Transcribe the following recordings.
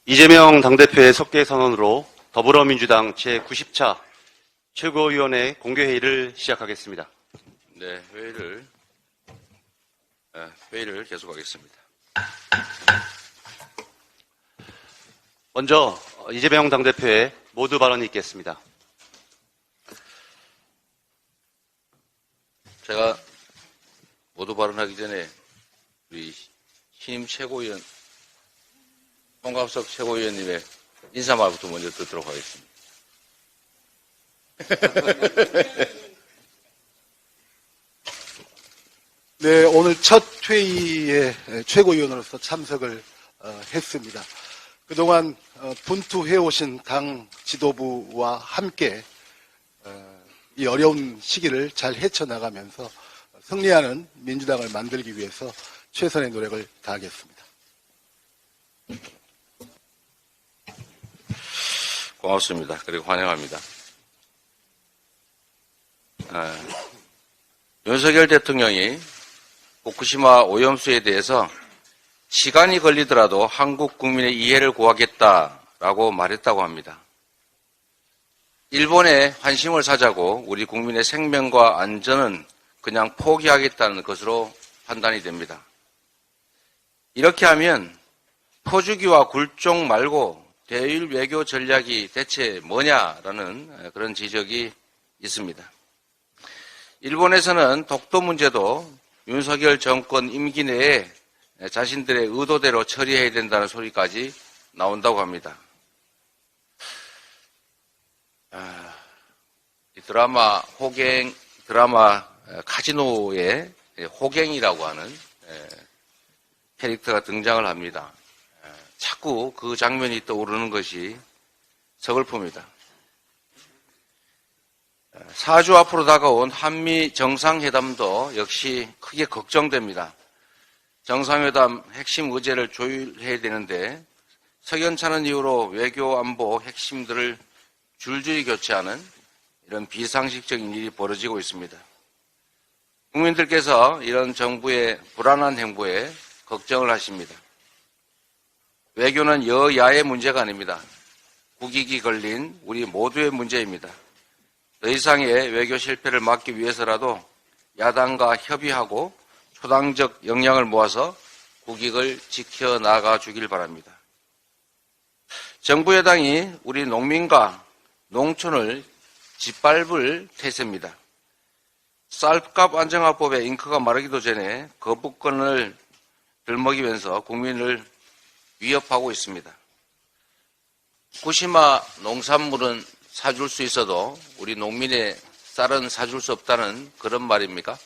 이재명 당대표의 석계 선언으로 더불어민주당 제90차 최고위원회 공개회의를 시작하겠습니다. 네, 회의를 계속하겠습니다. 먼저 이재명 당대표의 모두 발언이 있겠습니다. 제가 모두 발언하기 전에 우리 신임 최고위원 홍갑석 최고위원님의 인사말부터 먼저 듣도록 하겠습니다. 네, 오늘 첫 회의에 최고위원으로서 참석을 했습니다. 그동안 분투해오신 당 지도부와 함께 이 어려운 시기를 잘 헤쳐나가면서 승리하는 민주당을 만들기 위해서 최선의 노력을 다하겠습니다. 고맙습니다. 그리고 환영합니다. 윤석열 대통령이 후쿠시마 오염수에 대해서 시간이 걸리더라도 한국 국민의 이해를 구하겠다라고 말했다고 합니다. 일본에 환심을 사자고 우리 국민의 생명과 안전은 그냥 포기하겠다는 것으로 판단이 됩니다. 이렇게 하면 퍼주기와 굴종 말고 대일 외교 전략이 대체 뭐냐라는 그런 지적이 있습니다. 일본에서는 독도 문제도 윤석열 정권 임기 내에 자신들의 의도대로 처리해야 된다는 소리까지 나온다고 합니다. 이 드라마 카지노의 호갱이라고 하는 캐릭터가 등장을 합니다. 자꾸 그 장면이 떠오르는 것이 서글픕니다. 4주 앞으로 다가온 한미 정상회담도 역시 크게 걱정됩니다. 정상회담 핵심 의제를 조율해야 되는데 석연찮은 이유로 외교 안보 핵심들을 줄줄이 교체하는 이런 비상식적인 일이 벌어지고 있습니다. 국민들께서 이런 정부의 불안한 행보에 걱정을 하십니다. 외교는 여야의 문제가 아닙니다. 국익이 걸린 우리 모두의 문제입니다. 더 이상의 외교 실패를 막기 위해서라도 야당과 협의하고 초당적 역량을 모아서 국익을 지켜나가 주길 바랍니다. 정부 여당이 우리 농민과 농촌을 짓밟을 태세입니다. 쌀값 안정화법의 잉크가 마르기도 전에 거부권을 들먹이면서 국민을 위협하고 있습니다. 후쿠시마 농산물은 사줄 수 있어도 우리 농민의 쌀은 사줄 수 없다는 그런 말입니까?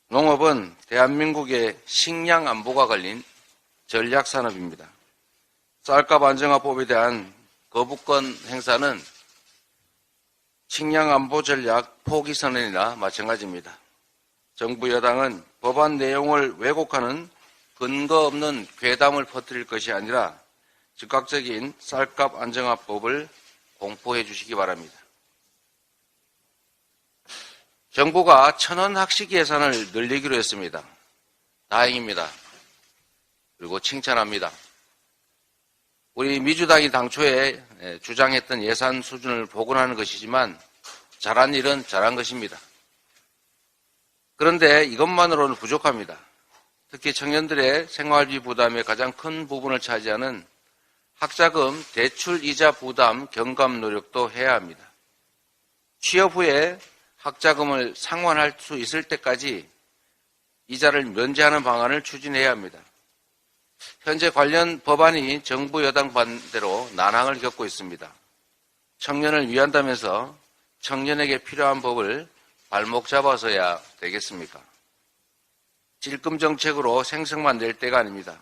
농업은 대한민국의 식량 안보가 걸린 전략산업입니다. 쌀값 안정화법에 대한 거부권 행사는 식량 안보 전략 포기 선언이나 마찬가지입니다. 정부 여당은 법안 내용을 왜곡하는 근거 없는 괴담을 퍼뜨릴 것이 아니라 즉각적인 쌀값 안정화법을 공포해 주시기 바랍니다. 정부가 천원 학식 예산을 늘리기로 했습니다. 다행입니다. 그리고 칭찬합니다. 우리 민주당이 당초에 주장했던 예산 수준을 복원하는 것이지만 잘한 일은 잘한 것입니다. 그런데 이것만으로는 부족합니다. 특히 청년들의 생활비 부담의 가장 큰 부분을 차지하는 학자금 대출 이자 부담 경감 노력도 해야 합니다. 취업 후에 학자금을 상환할 수 있을 때까지 이자를 면제하는 방안을 추진해야 합니다. 현재 관련 법안이 정부 여당 반대로 난항을 겪고 있습니다. 청년을 위한다면서 청년에게 필요한 법을 발목 잡아서야 되겠습니까? 질금 정책으로 생색만 낼 때가 아닙니다.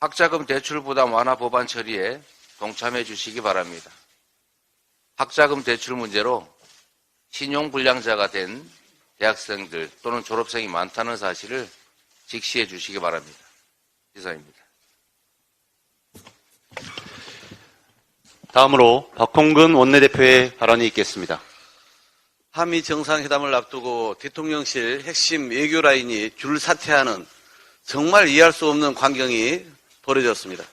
학자금 대출 부담 완화 법안 처리에 동참해 주시기 바랍니다. 학자금 대출 문제로 신용불량자가 된 대학생들 또는 졸업생이 많다는 사실을 직시해 주시기 바랍니다. 이상입니다. 다음으로 박홍근 원내대표의 발언이 있겠습니다. 한미 정상회담을 앞두고 대통령실 핵심 외교 라인이 줄 사퇴하는 정말 이해할 수 없는 광경이 벌어졌습니다.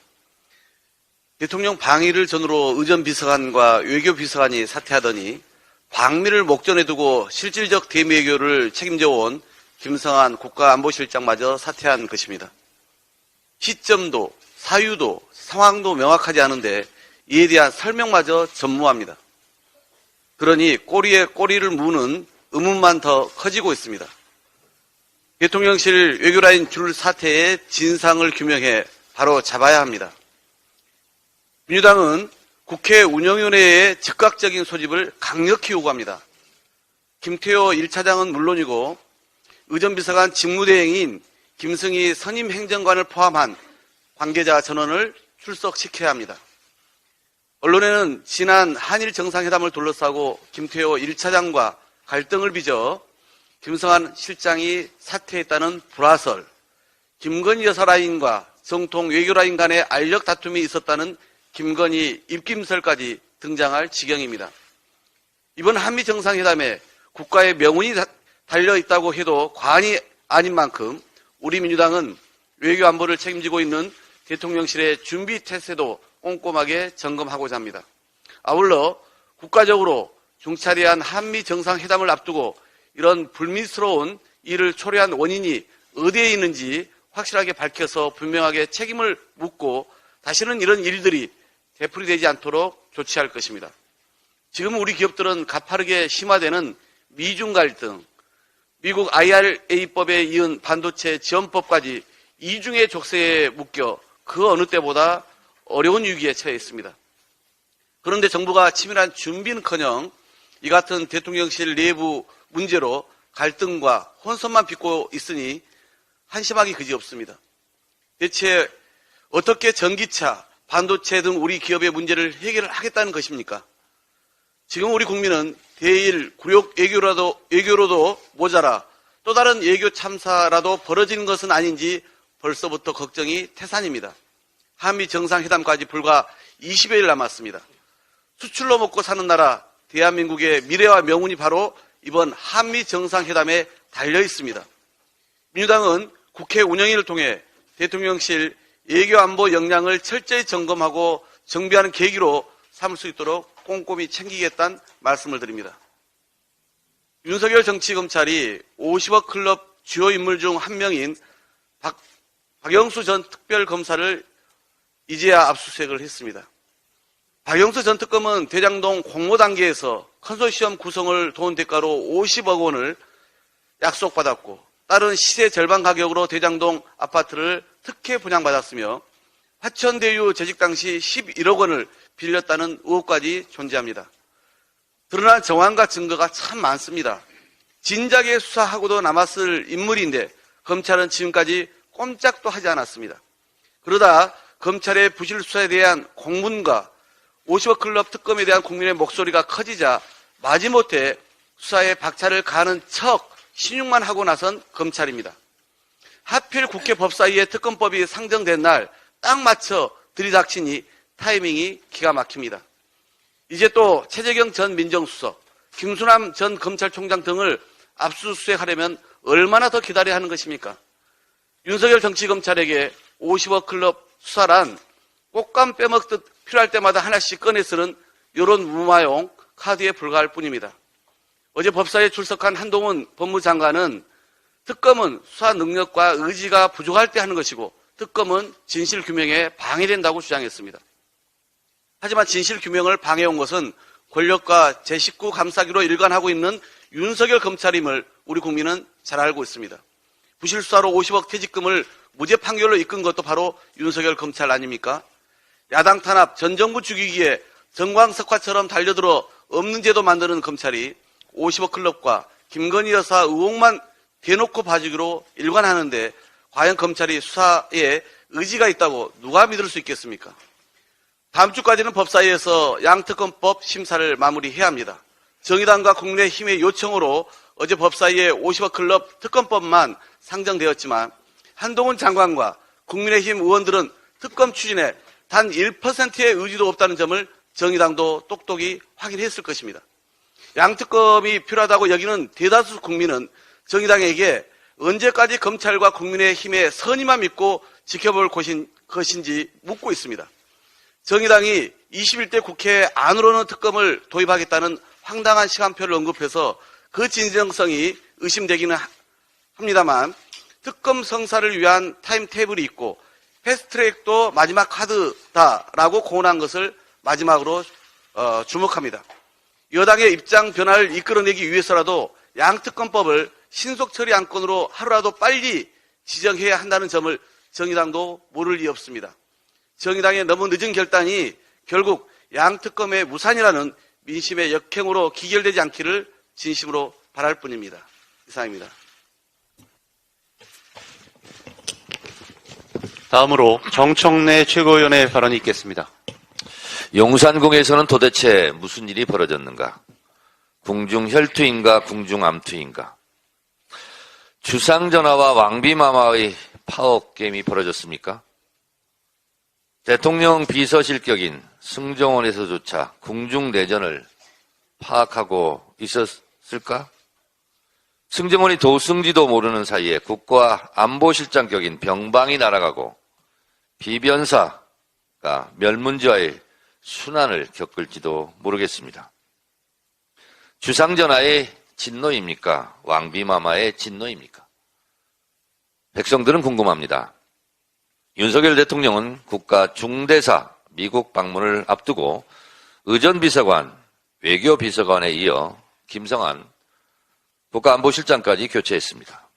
대통령 방위를 전후로 의전비서관과 외교비서관이 사퇴하더니 방미를 목전에 두고 실질적 대미외교를 책임져온 김성한 국가안보실장마저 사퇴한 것입니다. 시점도, 사유도, 상황도 명확하지 않은데 이에 대한 설명마저 전무합니다. 그러니 꼬리에 꼬리를 무는 의문만 더 커지고 있습니다. 대통령실 외교라인 줄 사태의 진상을 규명해 바로 잡아야 합니다. 민주당은 국회 운영위원회의 즉각적인 소집을 강력히 요구합니다. 김태호 1차장은 물론이고 의전비서관 직무대행인 김승희 선임행정관을 포함한 관계자 전원을 출석시켜야 합니다. 언론에는 지난 한일 정상회담을 둘러싸고 김태호 1차장과 갈등을 빚어 김성한 실장이 사퇴했다는 불화설, 김건희 여사 라인과 정통 외교 라인 간의 알력 다툼이 있었다는 김건희 입김설까지 등장할 지경입니다. 이번 한미 정상회담에 국가의 명운이 달려있다고 해도 과언이 아닌 만큼 우리 민주당은 외교 안보를 책임지고 있는 대통령실의 준비 태세도 꼼꼼하게 점검하고자 합니다. 아울러 국가적으로 중차대한 한미 정상회담을 앞두고 이런 불미스러운 일을 초래한 원인이 어디에 있는지 확실하게 밝혀서 분명하게 책임을 묻고 다시는 이런 일들이 되풀이되지 않도록 조치할 것입니다. 지금 우리 기업들은 가파르게 심화되는 미중 갈등, 미국 IRA법에 이은 반도체 지원법까지 이중의 족쇄에 묶여 그 어느 때보다 어려운 위기에 처해 있습니다. 그런데 정부가 치밀한 준비는커녕 이 같은 대통령실 내부 문제로 갈등과 혼선만 빚고 있으니 한심하기 그지없습니다. 대체 어떻게 전기차, 반도체 등 우리 기업의 문제를 해결을 하겠다는 것입니까? 지금 우리 국민은 대일 굴욕 외교로도 모자라 또 다른 외교 참사라도 벌어지는 것은 아닌지 벌써부터 걱정이 태산입니다. 한미 정상회담까지 불과 20여일 남았습니다. 수출로 먹고 사는 나라 대한민국의 미래와 명운이 바로 이번 한미 정상회담에 달려 있습니다. 민주당은 국회 운영위를 통해 대통령실 외교안보 역량을 철저히 점검하고 정비하는 계기로 삼을 수 있도록 꼼꼼히 챙기겠다는 말씀을 드립니다. 윤석열 정치검찰이 50억 클럽 주요 인물 중 한 명인 박영수 전 특별검사를 이제야 압수수색을 했습니다. 박영수 전 특검은 대장동 공모 단계에서 컨소시엄 구성을 도운 대가로 50억 원을 약속받았고 따른 시세 절반 가격으로 대장동 아파트를 특혜 분양받았으며 화천대유 재직 당시 11억 원을 빌렸다는 의혹까지 존재합니다. 드러난 정황과 증거가 참 많습니다. 진작에 수사하고도 남았을 인물인데 검찰은 지금까지 꼼짝도 하지 않았습니다. 그러다 검찰의 부실 수사에 대한 공문과 50억 클럽 특검에 대한 국민의 목소리가 커지자 마지못해 수사에 박차를 가하는 척 신용만 하고 나선 검찰입니다. 하필 국회 법사위에 특검법이 상정된 날 딱 맞춰 들이닥치니 타이밍이 기가 막힙니다. 이제 또 최재경 전 민정수석, 김수남 전 검찰총장 등을 압수수색하려면 얼마나 더 기다려야 하는 것입니까? 윤석열 정치검찰에게 50억 클럽 수사란 꽃감 빼먹듯 필요할 때마다 하나씩 꺼내 쓰는 이런 무마용 카드에 불과할 뿐입니다. 어제 법사위에 출석한 한동훈 법무장관은 특검은 수사 능력과 의지가 부족할 때 하는 것이고 특검은 진실규명에 방해된다고 주장했습니다. 하지만 진실규명을 방해온 것은 권력과 제19 감싸기로 일관하고 있는 윤석열 검찰임을 우리 국민은 잘 알고 있습니다. 부실수사로 50억 퇴직금을 무죄 판결로 이끈 것도 바로 윤석열 검찰 아닙니까? 야당 탄압, 전 정부 죽이기에 정광석화처럼 달려들어 없는 제도 만드는 검찰이 50억 클럽과 김건희 여사 의혹만 대놓고 봐주기로 일관하는데 과연 검찰이 수사에 의지가 있다고 누가 믿을 수 있겠습니까? 다음 주까지는 법사위에서 양특검법 심사를 마무리해야 합니다. 정의당과 국민의힘의 요청으로 어제 법사위에 50억 클럽 특검법만 상정되었지만 한동훈 장관과 국민의힘 의원들은 특검 추진에 단 1%의 의지도 없다는 점을 정의당도 똑똑히 확인했을 것입니다. 양특검이 필요하다고 여기는 대다수 국민은 정의당에게 언제까지 검찰과 국민의힘의 선의만 믿고 지켜볼 것인지 묻고 있습니다. 정의당이 21대 국회 안으로는 특검을 도입하겠다는 황당한 시간표를 언급해서 그 진정성이 의심되기는 합니다만 특검 성사를 위한 타임테이블이 있고 패스트트랙도 마지막 카드다라고 공언한 것을 마지막으로 주목합니다. 여당의 입장 변화를 이끌어내기 위해서라도 양특검법을 신속 처리 안건으로 하루라도 빨리 지정해야 한다는 점을 정의당도 모를 리 없습니다. 정의당의 너무 늦은 결단이 결국 양특검의 무산이라는 민심의 역행으로 기결되지 않기를 진심으로 바랄 뿐입니다. 이상입니다. 다음으로 정청래 최고위원의 발언이 있겠습니다. 용산궁에서는 도대체 무슨 일이 벌어졌는가? 궁중혈투인가 궁중암투인가? 주상전하와 왕비마마의 파업게임이 벌어졌습니까? 대통령 비서실격인 승정원에서조차 궁중내전을 파악하고 있었을까? 승정원이 도승지도 모르는 사이에 국가안보실장격인 병방이 날아가고 비변사가 멸문지화의 순환을 겪을지도 모르겠습니다. 주상전하의 진노입니까? 왕비마마의 진노입니까? 백성들은 궁금합니다. 윤석열 대통령은 국가 중대사 미국 방문을 앞두고 의전비서관, 외교비서관에 이어 김성한 국가안보실장까지 교체했습니다.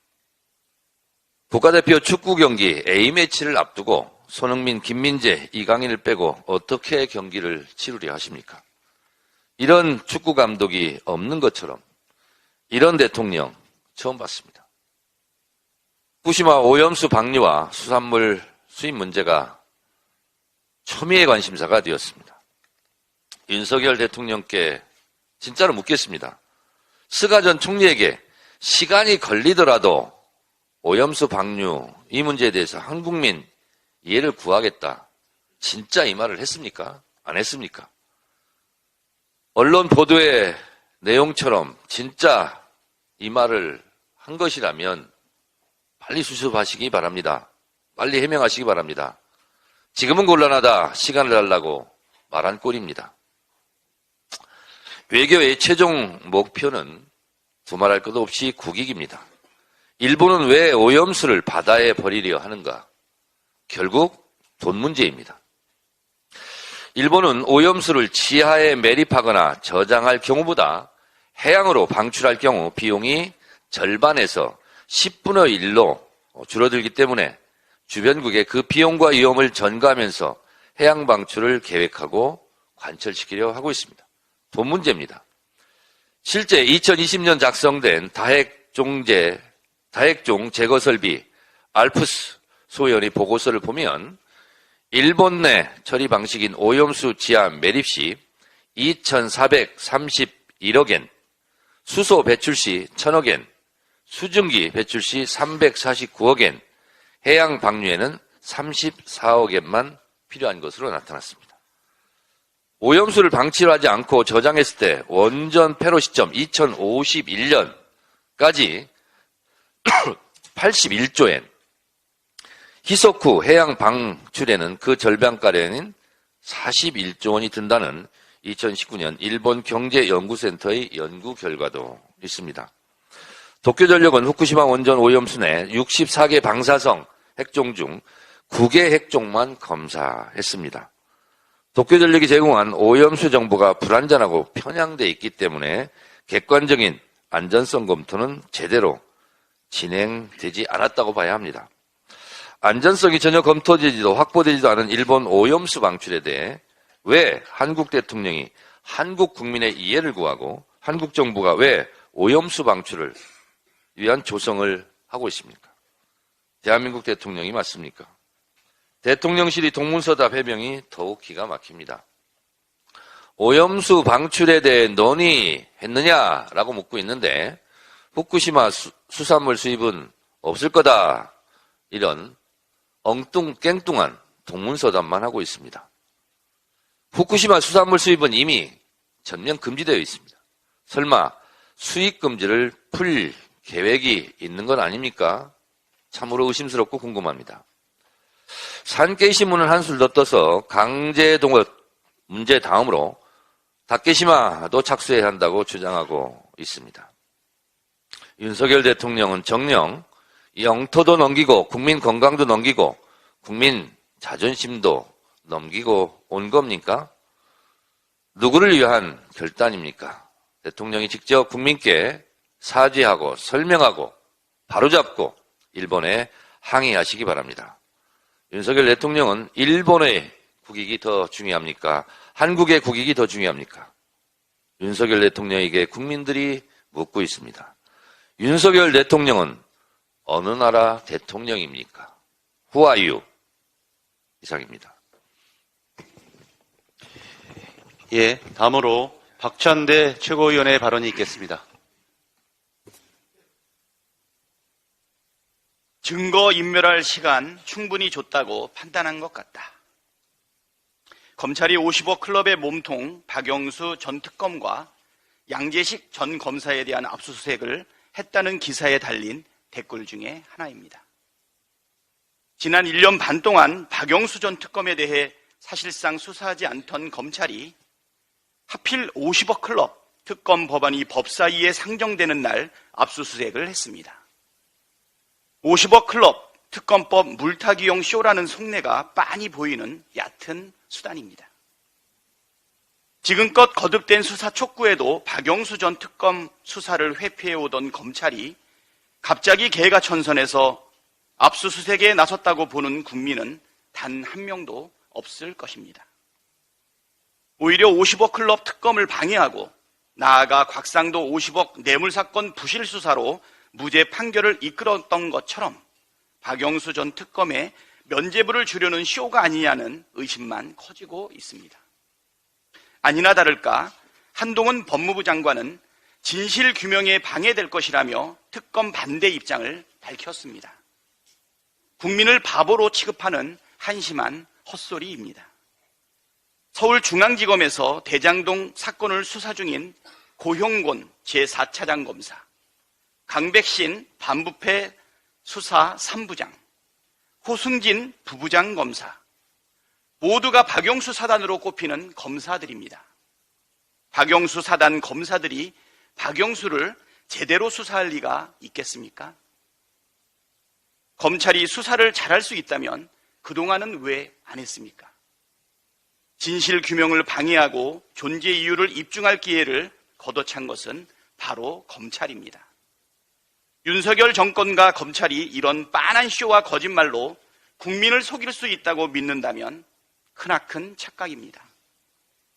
국가대표 축구 경기 A매치를 앞두고 손흥민, 김민재, 이강인을 빼고 어떻게 경기를 치르려 하십니까? 이런 축구 감독이 없는 것처럼 이런 대통령 처음 봤습니다. 후쿠시마 오염수 방류와 수산물 수입 문제가 초미의 관심사가 되었습니다. 윤석열 대통령께 진짜로 묻겠습니다. 스가 전 총리에게 시간이 걸리더라도 오염수 방류 이 문제에 대해서 한국민 이해를 구하겠다. 진짜 이 말을 했습니까? 안 했습니까? 언론 보도의 내용처럼 진짜 이 말을 한 것이라면 빨리 수습하시기 바랍니다. 빨리 해명하시기 바랍니다. 지금은 곤란하다. 시간을 달라고 말한 꼴입니다. 외교의 최종 목표는 두말할 것 없이 국익입니다. 일본은 왜 오염수를 바다에 버리려 하는가? 결국 돈 문제입니다. 일본은 오염수를 지하에 매립하거나 저장할 경우보다 해양으로 방출할 경우 비용이 절반에서 10분의 1로 줄어들기 때문에 주변국에 그 비용과 위험을 전가하면서 해양 방출을 계획하고 관철시키려 하고 있습니다. 돈 문제입니다. 실제 2020년 작성된 다핵종 제거 설비 알프스 소연의 보고서를 보면 일본 내 처리 방식인 오염수 지하 매립 시 2,431억엔, 수소 배출 시 1,000억엔, 수증기 배출 시 349억엔, 해양 방류에는 34억엔만 필요한 것으로 나타났습니다. 오염수를 방치하지 않고 저장했을 때 원전 폐로 시점 2051년까지 81조엔, 희석 후 해양 방출에는 그 절반가량인 41조 원이 든다는 2019년 일본 경제연구센터의 연구 결과도 있습니다. 도쿄전력은 후쿠시마 원전 오염수 내 64개 방사성 핵종 중 9개 핵종만 검사했습니다. 도쿄전력이 제공한 오염수 정보가 불완전하고 편향돼 있기 때문에 객관적인 안전성 검토는 제대로 진행되지 않았다고 봐야 합니다. 안전성이 전혀 검토되지도 확보되지도 않은 일본 오염수 방출에 대해 왜 한국 대통령이 한국 국민의 이해를 구하고 한국 정부가 왜 오염수 방출을 위한 조성을 하고 있습니까? 대한민국 대통령이 맞습니까? 대통령실이 동문서답 해명이 더욱 기가 막힙니다. 오염수 방출에 대해 논의했느냐라고 묻고 있는데 후쿠시마 수산물 수입은 없을 거다. 이런 엉뚱깽뚱한 동문서답만 하고 있습니다. 후쿠시마 수산물 수입은 이미 전면 금지되어 있습니다. 설마 수입 금지를 풀 계획이 있는 건 아닙니까? 참으로 의심스럽고 궁금합니다. 산케이신문을 한술 더 떠서 강제동업 문제 다음으로 다케시마도 착수해야 한다고 주장하고 있습니다. 윤석열 대통령은 정녕 영토도 넘기고 국민 건강도 넘기고 국민 자존심도 넘기고 온 겁니까? 누구를 위한 결단입니까? 대통령이 직접 국민께 사죄하고 설명하고 바로잡고 일본에 항의하시기 바랍니다. 윤석열 대통령은 일본의 국익이 더 중요합니까? 한국의 국익이 더 중요합니까? 윤석열 대통령에게 국민들이 묻고 있습니다. 윤석열 대통령은 어느 나라 대통령입니까? Who are you? 이상입니다. 예, 다음으로 박찬대 최고위원의 발언이 있겠습니다. 증거 인멸할 시간 충분히 줬다고 판단한 것 같다. 검찰이 50억 클럽의 몸통 박영수 전 특검과 양재식 전 검사에 대한 압수수색을 했다는 기사에 달린 댓글 중에 하나입니다. 지난 1년 반 동안 박영수 전 특검에 대해 사실상 수사하지 않던 검찰이 하필 50억 클럽 특검 법안이 법사위에 상정되는 날 압수수색을 했습니다. 50억 클럽 특검법 물타기용 쇼라는 속내가 빤히 보이는 얕은 수단입니다. 지금껏 거듭된 수사 촉구에도 박영수 전 특검 수사를 회피해오던 검찰이 갑자기 개가천선해서 압수수색에 나섰다고 보는 국민은 단 한 명도 없을 것입니다. 오히려 50억 클럽 특검을 방해하고 나아가 곽상도 50억 뇌물사건 부실 수사로 무죄 판결을 이끌었던 것처럼 박영수 전 특검의 면죄부를 주려는 쇼가 아니냐는 의심만 커지고 있습니다. 아니나 다를까 한동훈 법무부 장관은 진실 규명에 방해될 것이라며 특검 반대 입장을 밝혔습니다. 국민을 바보로 취급하는 한심한 헛소리입니다. 서울중앙지검에서 대장동 사건을 수사 중인 고형곤 제4차장 검사, 강백신 반부패 수사 3부장, 호승진 부부장 검사, 모두가 박영수 사단으로 꼽히는 검사들입니다. 박영수 사단 검사들이 박영수를 제대로 수사할 리가 있겠습니까? 검찰이 수사를 잘할 수 있다면 그동안은 왜 안 했습니까? 진실 규명을 방해하고 존재 이유를 입증할 기회를 걷어찬 것은 바로 검찰입니다. 윤석열 정권과 검찰이 이런 빤한 쇼와 거짓말로 국민을 속일 수 있다고 믿는다면 크나큰 착각입니다.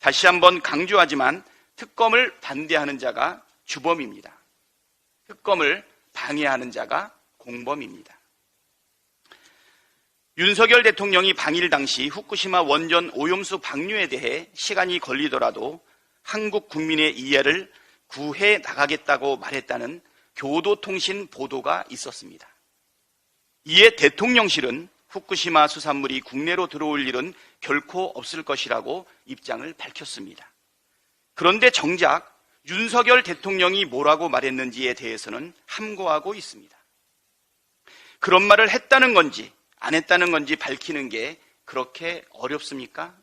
다시 한번 강조하지만 특검을 반대하는 자가 주범입니다. 특검을 방해하는 자가 공범입니다. 윤석열 대통령이 방일 당시 후쿠시마 원전 오염수 방류에 대해 시간이 걸리더라도 한국 국민의 이해를 구해 나가겠다고 말했다는 교도통신 보도가 있었습니다. 이에 대통령실은 후쿠시마 수산물이 국내로 들어올 일은 결코 없을 것이라고 입장을 밝혔습니다. 그런데 정작 윤석열 대통령이 뭐라고 말했는지에 대해서는 함구하고 있습니다. 그런 말을 했다는 건지 안 했다는 건지 밝히는 게 그렇게 어렵습니까?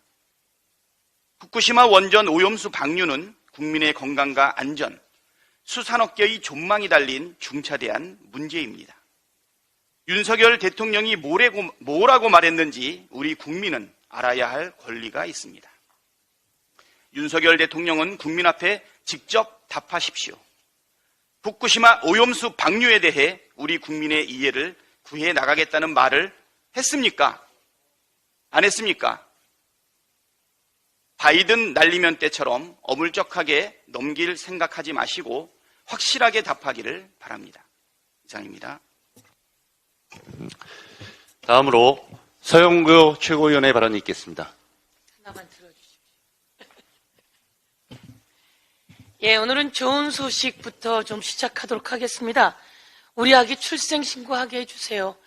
후쿠시마 원전 오염수 방류는 국민의 건강과 안전, 수산업계의 존망이 달린 중차대한 문제입니다. 윤석열 대통령이 뭐라고 말했는지 우리 국민은 알아야 할 권리가 있습니다. 윤석열 대통령은 국민 앞에 직접 답하십시오. 후쿠시마 오염수 방류에 대해 우리 국민의 이해를 구해 나가겠다는 말을 했습니까? 안 했습니까? 바이든 날리면 때처럼 어물쩍하게 넘길 생각하지 마시고 확실하게 답하기를 바랍니다. 이상입니다. 다음으로 서영교 최고위원의 발언이 있겠습니다. 하나만 들어주십시오. 예, 오늘은 좋은 소식부터 좀 시작하도록 하겠습니다. 우리 아기 출생 신고하게 해주세요.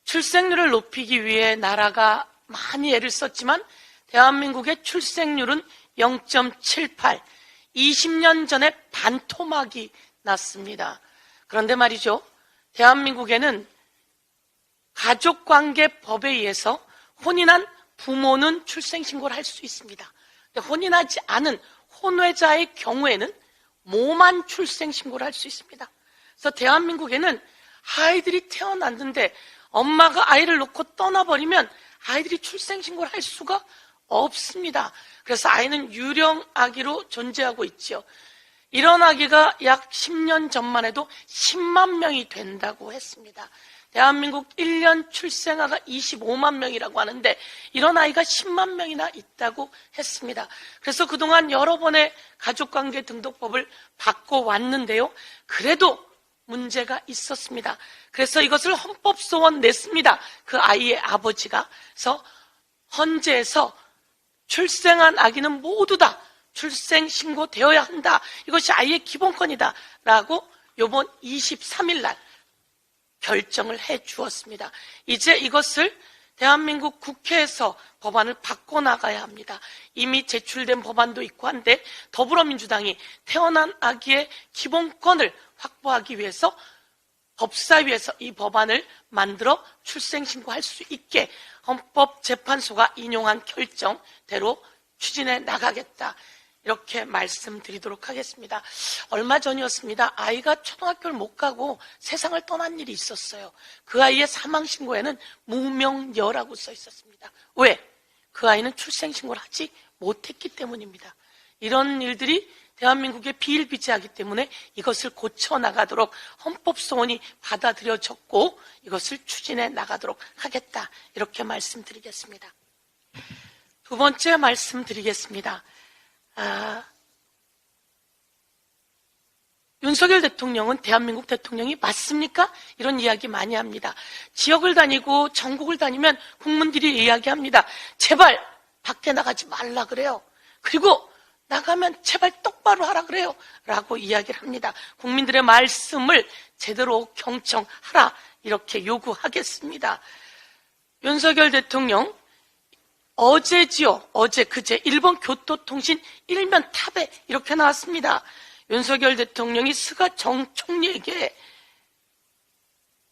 출생률을 높이기 위해 나라가 많이 애를 썼지만 대한민국의 출생률은 0.78, 20년 전에 반토막이 났습니다. 그런데 말이죠, 대한민국에는 가족관계법에 의해서 혼인한 부모는 출생신고를 할 수 있습니다. 근데 혼인하지 않은 혼외자의 경우에는 모만 출생신고를 할 수 있습니다. 그래서 대한민국에는 아이들이 태어났는데 엄마가 아이를 놓고 떠나버리면 아이들이 출생신고를 할 수가 없습니다. 그래서 아이는 유령아기로 존재하고 있죠. 이런 아기가 약 10년 전만 해도 10만 명이 된다고 했습니다. 대한민국 1년 출생아가 25만 명이라고 하는데 이런 아이가 10만 명이나 있다고 했습니다. 그래서 그동안 여러 번의 가족관계 등록법을 바꿔왔는데요. 그래도 문제가 있었습니다. 그래서 이것을 헌법소원 냈습니다. 그 아이의 아버지가. 그래서 헌재에서 출생한 아기는 모두 다 출생신고되어야 한다. 이것이 아이의 기본권이다. 라고 이번 23일 날 결정을 해 주었습니다. 이제 이것을 대한민국 국회에서 법안을 바꿔나가야 합니다. 이미 제출된 법안도 있고 한데 더불어민주당이 태어난 아기의 기본권을 확보하기 위해서 법사위에서 이 법안을 만들어 출생신고할 수 있게 헌법재판소가 인용한 결정대로 추진해 나가겠다. 이렇게 말씀드리도록 하겠습니다. 얼마 전이었습니다. 아이가 초등학교를 못 가고 세상을 떠난 일이 있었어요. 그 아이의 사망신고에는 무명여라고 써 있었습니다. 왜? 그 아이는 출생신고를 하지 못했기 때문입니다. 이런 일들이 대한민국에 비일비재하기 때문에 이것을 고쳐나가도록 헌법소원이 받아들여졌고 이것을 추진해 나가도록 하겠다. 이렇게 말씀드리겠습니다. 두 번째 말씀드리겠습니다. 윤석열 대통령은 대한민국 대통령이 맞습니까? 이런 이야기 많이 합니다. 지역을 다니고 전국을 다니면 국민들이 이야기합니다. 제발 밖에 나가지 말라 그래요. 그리고 나가면 제발 똑바로 하라 그래요. 라고 이야기를 합니다. 국민들의 말씀을 제대로 경청하라. 이렇게 요구하겠습니다. 윤석열 대통령 어제지요. 그제 일본 교토통신 일면 탑에 이렇게 나왔습니다. 윤석열 대통령이 스가 정 총리에게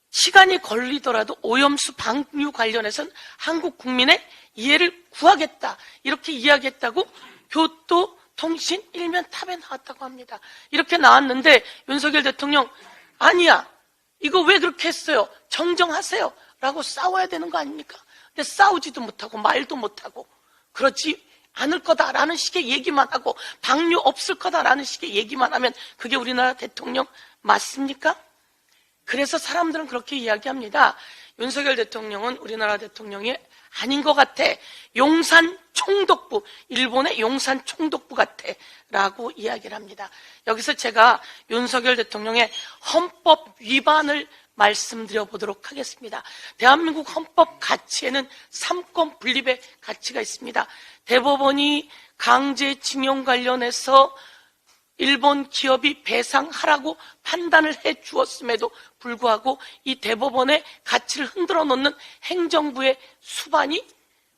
시간이 걸리더라도 오염수 방류 관련해서는 한국 국민의 이해를 구하겠다. 이렇게 이야기했다고 교토통신 일면 탑에 나왔다고 합니다. 이렇게 나왔는데 윤석열 대통령 아니야. 이거 왜 그렇게 했어요? 정정하세요. 라고 싸워야 되는 거 아닙니까? 근데 싸우지도 못하고 말도 못하고 그렇지 않을 거다라는 식의 얘기만 하고 방류 없을 거다라는 식의 얘기만 하면 그게 우리나라 대통령 맞습니까? 그래서 사람들은 그렇게 이야기합니다. 윤석열 대통령은 우리나라 대통령이 아닌 것 같아. 용산 총독부, 일본의 용산 총독부 같아 라고 이야기를 합니다. 여기서 제가 윤석열 대통령의 헌법 위반을 말씀드려 보도록 하겠습니다. 대한민국 헌법 가치에는 삼권 분립의 가치가 있습니다. 대법원이 강제징용 관련해서 일본 기업이 배상하라고 판단을 해 주었음에도 불구하고 이 대법원의 가치를 흔들어 놓는 행정부의 수반이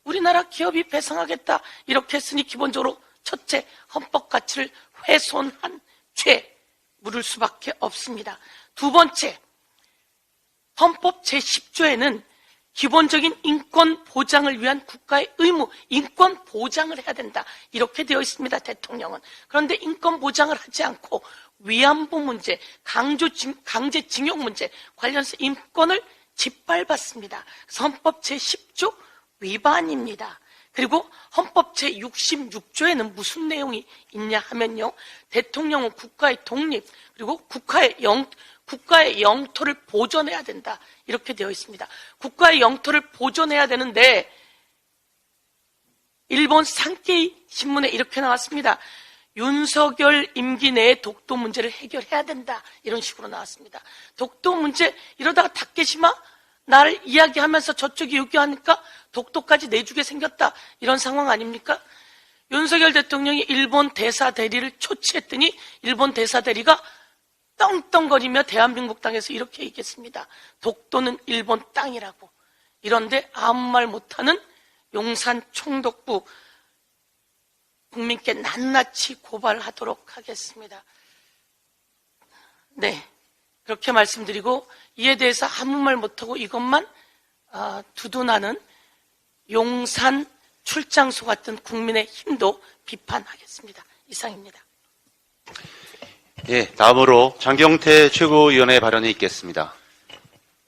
우리나라 기업이 배상하겠다 이렇게 했으니 기본적으로 첫째 헌법 가치를 훼손한 죄 물을 수밖에 없습니다. 두 번째 헌법 제10조에는 기본적인 인권 보장을 위한 국가의 의무, 인권 보장을 해야 된다. 이렇게 되어 있습니다, 대통령은. 그런데 인권 보장을 하지 않고 위안부 문제, 강제징용 문제 관련해서 인권을 짓밟았습니다. 그래서 헌법 제10조 위반입니다. 그리고 헌법 제66조에는 무슨 내용이 있냐 하면요. 대통령은 국가의 독립, 그리고 국가의 영토를 보존해야 된다. 이렇게 되어 있습니다. 국가의 영토를 보존해야 되는데 일본 산케이 신문에 이렇게 나왔습니다. 윤석열 임기 내에 독도 문제를 해결해야 된다. 이런 식으로 나왔습니다. 독도 문제 이러다가 다케시마 나를 이야기하면서 저쪽이 요구하니까 독도까지 내주게 생겼다. 이런 상황 아닙니까? 윤석열 대통령이 일본 대사 대리를 초치했더니 일본 대사 대리가 떵떵거리며 대한민국 땅에서 이렇게 얘기했습니다. 독도는 일본 땅이라고. 이런데 아무 말 못하는 용산 총독부 국민께 낱낱이 고발하도록 하겠습니다. 네, 그렇게 말씀드리고 이에 대해서 아무 말 못하고 이것만 두둔하는 용산 출장소 같은 국민의 힘도 비판하겠습니다. 이상입니다. 예, 다음으로 장경태 최고위원의 발언이 있겠습니다.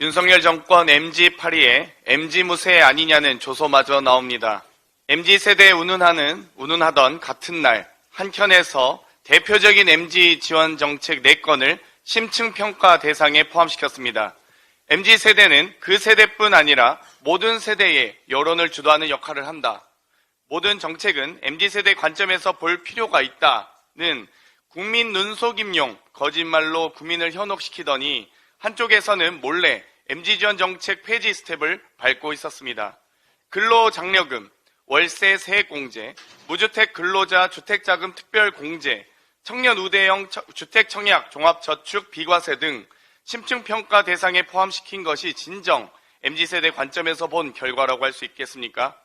윤석열 정권 MG8위에 MG무새 아니냐는 조소마저 나옵니다. MG세대에 운운하던 같은 날 한켠에서 대표적인 MG 지원 정책 4건을 심층평가 대상에 포함시켰습니다. MG세대는 그 세대뿐 아니라 모든 세대의 여론을 주도하는 역할을 한다. 모든 정책은 MG세대 관점에서 볼 필요가 있다는 국민 눈속임용 거짓말로 국민을 현혹시키더니 한쪽에서는 몰래 MG지원 정책 폐지 스텝을 밟고 있었습니다. 근로장려금, 월세 세액공제, 무주택 근로자 주택자금 특별공제, 청년 우대형 주택청약 종합저축 비과세 등 심층평가 대상에 포함시킨 것이 진정 MZ세대 관점에서 본 결과라고 할 수 있겠습니까?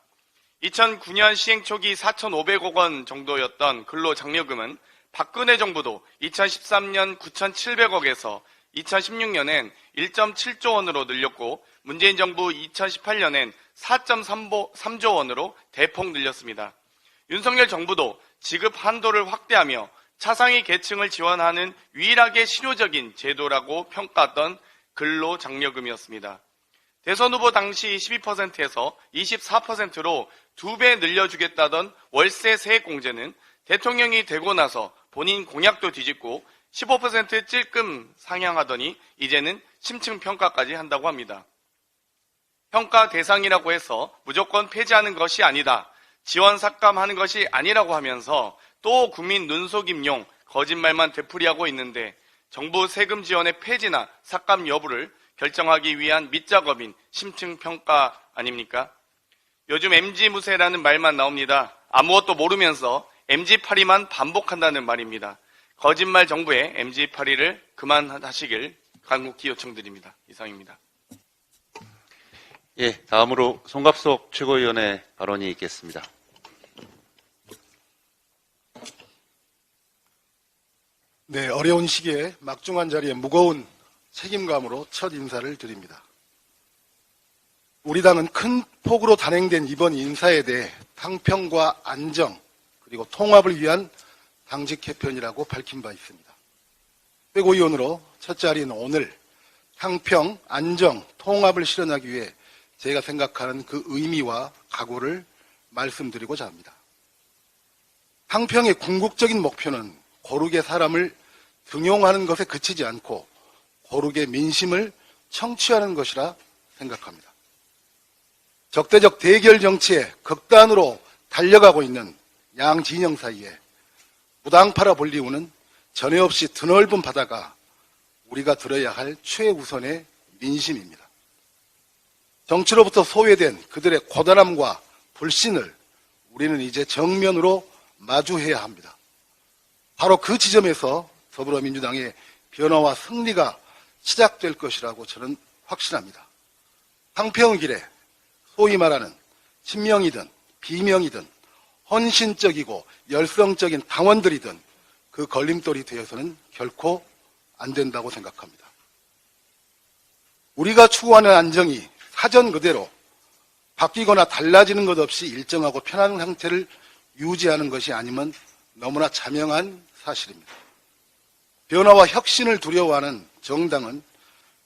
2009년 시행 초기 4,500억 원 정도였던 근로장려금은 박근혜 정부도 2013년 9,700억에서 2016년엔 1.7조 원으로 늘렸고 문재인 정부 2018년엔 4.3조 원으로 대폭 늘렸습니다. 윤석열 정부도 지급 한도를 확대하며 차상위 계층을 지원하는 유일하게 실효적인 제도라고 평가했던 근로장려금이었습니다. 대선 후보 당시 12%에서 24%로 2배 늘려주겠다던 월세 세액공제는 대통령이 되고 나서 본인 공약도 뒤집고 15% 찔끔 상향하더니 이제는 심층평가까지 한다고 합니다. 평가 대상이라고 해서 무조건 폐지하는 것이 아니다. 지원 삭감하는 것이 아니라고 하면서 또 국민 눈속임용 거짓말만 되풀이하고 있는데 정부 세금 지원의 폐지나 삭감 여부를 결정하기 위한 밑작업인 심층평가 아닙니까? 요즘 MG무새라는 말만 나옵니다. 아무것도 모르면서 MG8위만 반복한다는 말입니다. 거짓말 정부의 MG8위를 그만하시길 간곡히 요청드립니다. 이상입니다. 예, 다음으로 송갑석 최고위원의 발언이 있겠습니다. 네, 어려운 시기에 막중한 자리에 무거운 책임감으로 첫 인사를 드립니다. 우리 당은 큰 폭으로 단행된 이번 인사에 대해 당평과 안정 그리고 통합을 위한 당직 개편이라고 밝힌 바 있습니다. 최고위원으로 첫 자리는 오늘 당평, 안정, 통합을 실현하기 위해 제가 생각하는 그 의미와 각오를 말씀드리고자 합니다. 당평의 궁극적인 목표는 고르게 사람을 등용하는 것에 그치지 않고 고르게 민심을 청취하는 것이라 생각합니다. 적대적 대결 정치에 극단으로 달려가고 있는 양 진영 사이에 무당파라 불리우는 전에 없이 드넓은 바다가 우리가 들어야 할 최우선의 민심입니다. 정치로부터 소외된 그들의 고단함과 불신을 우리는 이제 정면으로 마주해야 합니다. 바로 그 지점에서 더불어민주당의 변화와 승리가 시작될 것이라고 저는 확신합니다. 당평의 길에 소위 말하는 친명이든 비명이든 헌신적이고 열성적인 당원들이든 그 걸림돌이 되어서는 결코 안 된다고 생각합니다. 우리가 추구하는 안정이 사전 그대로 바뀌거나 달라지는 것 없이 일정하고 편안한 상태를 유지하는 것이 아니면 너무나 자명한 사실입니다. 변화와 혁신을 두려워하는 정당은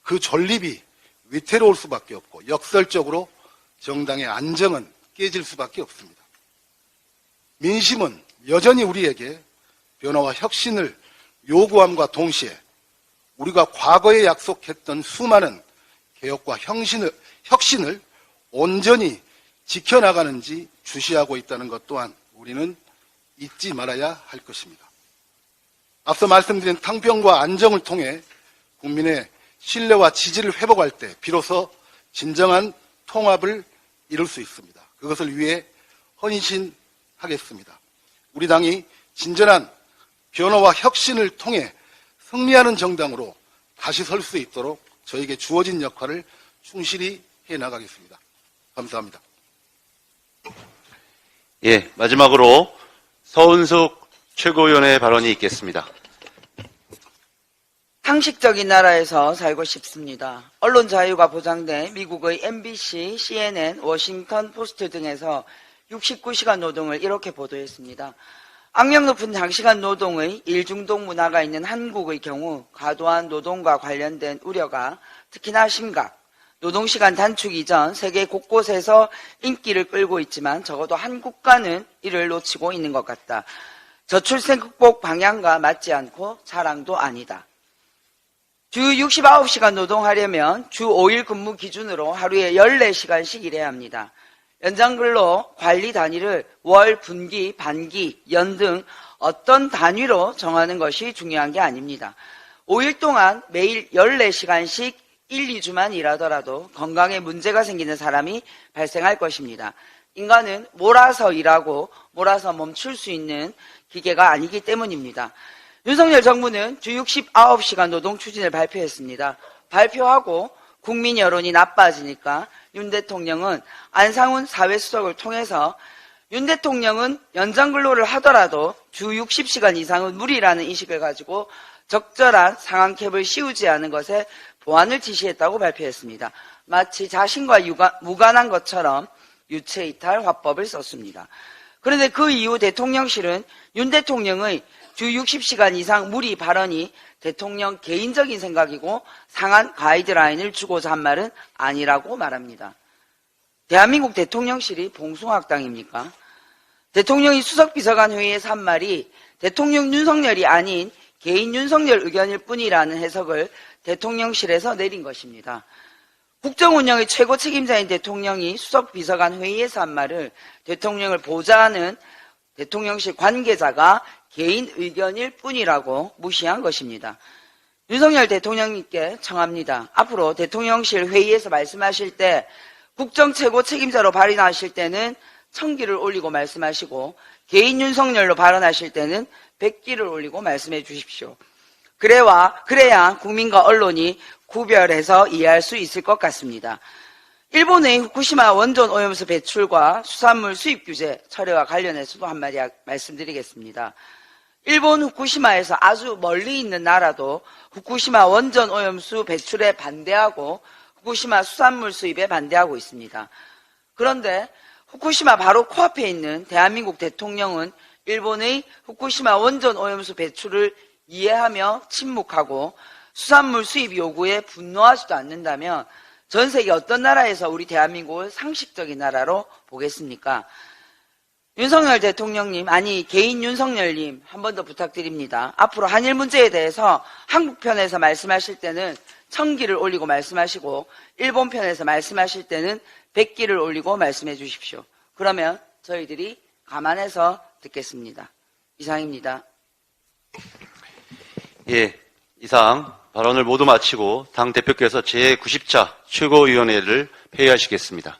그 존립이 위태로울 수밖에 없고 역설적으로 정당의 안정은 깨질 수밖에 없습니다. 민심은 여전히 우리에게 변화와 혁신을 요구함과 동시에 우리가 과거에 약속했던 수많은 개혁과 혁신을 온전히 지켜나가는지 주시하고 있다는 것 또한 우리는 잊지 말아야 할 것입니다. 앞서 말씀드린 당평과 안정을 통해 국민의 신뢰와 지지를 회복할 때 비로소 진정한 통합을 이룰 수 있습니다. 그것을 위해 헌신하겠습니다. 우리 당이 진전한 변화와 혁신을 통해 승리하는 정당으로 다시 설 수 있도록 저에게 주어진 역할을 충실히 해나가겠습니다. 감사합니다. 예, 마지막으로 서은숙 최고위원의 발언이 있겠습니다. 상식적인 나라에서 살고 싶습니다. 언론 자유가 보장돼 미국의 MBC, CNN, 워싱턴 포스트 등에서 69시간 노동을 이렇게 보도했습니다. 악명 높은 장시간 노동의 일중독 문화가 있는 한국의 경우 과도한 노동과 관련된 우려가 특히나 심각, 노동시간 단축 이전 세계 곳곳에서 인기를 끌고 있지만 적어도 한국과는 이를 놓치고 있는 것 같다. 저출생 극복 방향과 맞지 않고 자랑도 아니다. 주 69시간 노동하려면 주 5일 근무 기준으로 하루에 14시간씩 일해야 합니다. 연장근로 관리 단위를 월, 분기, 반기, 연 등 어떤 단위로 정하는 것이 중요한 게 아닙니다. 5일 동안 매일 14시간씩 1, 2주만 일하더라도 건강에 문제가 생기는 사람이 발생할 것입니다. 인간은 몰아서 일하고 몰아서 멈출 수 있는 기계가 아니기 때문입니다. 윤석열 정부는 주 69시간 노동 추진을 발표했습니다. 발표하고 국민 여론이 나빠지니까 윤 대통령은 안상훈 사회수석을 통해서 윤 대통령은 연장근로를 하더라도 주 60시간 이상은 무리라는 인식을 가지고 적절한 상한캡을 씌우지 않은 것에 보완을 지시했다고 발표했습니다. 마치 자신과 무관한 것처럼 유체이탈 화법을 썼습니다. 그런데 그 이후 대통령실은 윤 대통령의 주 60시간 이상 무리 발언이 대통령 개인적인 생각이고 상한 가이드라인을 주고자 한 말은 아니라고 말합니다. 대한민국 대통령실이 봉숭아학당입니까? 대통령이 수석비서관 회의에서 한 말이 대통령 윤석열이 아닌 개인 윤석열 의견일 뿐이라는 해석을 대통령실에서 내린 것입니다. 국정운영의 최고 책임자인 대통령이 수석비서관 회의에서 한 말을 대통령을 보좌하는 대통령실 관계자가 개인 의견일 뿐이라고 무시한 것입니다. 윤석열 대통령님께 청합니다. 앞으로 대통령실 회의에서 말씀하실 때 국정 최고 책임자로 발언하실 때는 1000기를 올리고 말씀하시고 개인 윤석열로 발언하실 때는 100기를 올리고 말씀해 주십시오. 그래야 국민과 언론이 구별해서 이해할 수 있을 것 같습니다. 일본의 후쿠시마 원전 오염수 배출과 수산물 수입 규제 철회와 관련해서도 한마디 말씀드리겠습니다. 일본 후쿠시마에서 아주 멀리 있는 나라도 후쿠시마 원전 오염수 배출에 반대하고 후쿠시마 수산물 수입에 반대하고 있습니다. 그런데 후쿠시마 바로 코앞에 있는 대한민국 대통령은 일본의 후쿠시마 원전 오염수 배출을 이해하며 침묵하고 수산물 수입 요구에 분노하지도 않는다면 전 세계 어떤 나라에서 우리 대한민국을 상식적인 나라로 보겠습니까? 윤석열 대통령님, 아니 개인 윤석열님 한 번 더 부탁드립니다. 앞으로 한일 문제에 대해서 한국 편에서 말씀하실 때는 1000기를 올리고 말씀하시고 일본 편에서 말씀하실 때는 100기를 올리고 말씀해 주십시오. 그러면 저희들이 감안해서 듣겠습니다. 이상입니다. 예, 이상 발언을 모두 마치고 당 대표께서 제90차 최고위원회를 폐회하시겠습니다.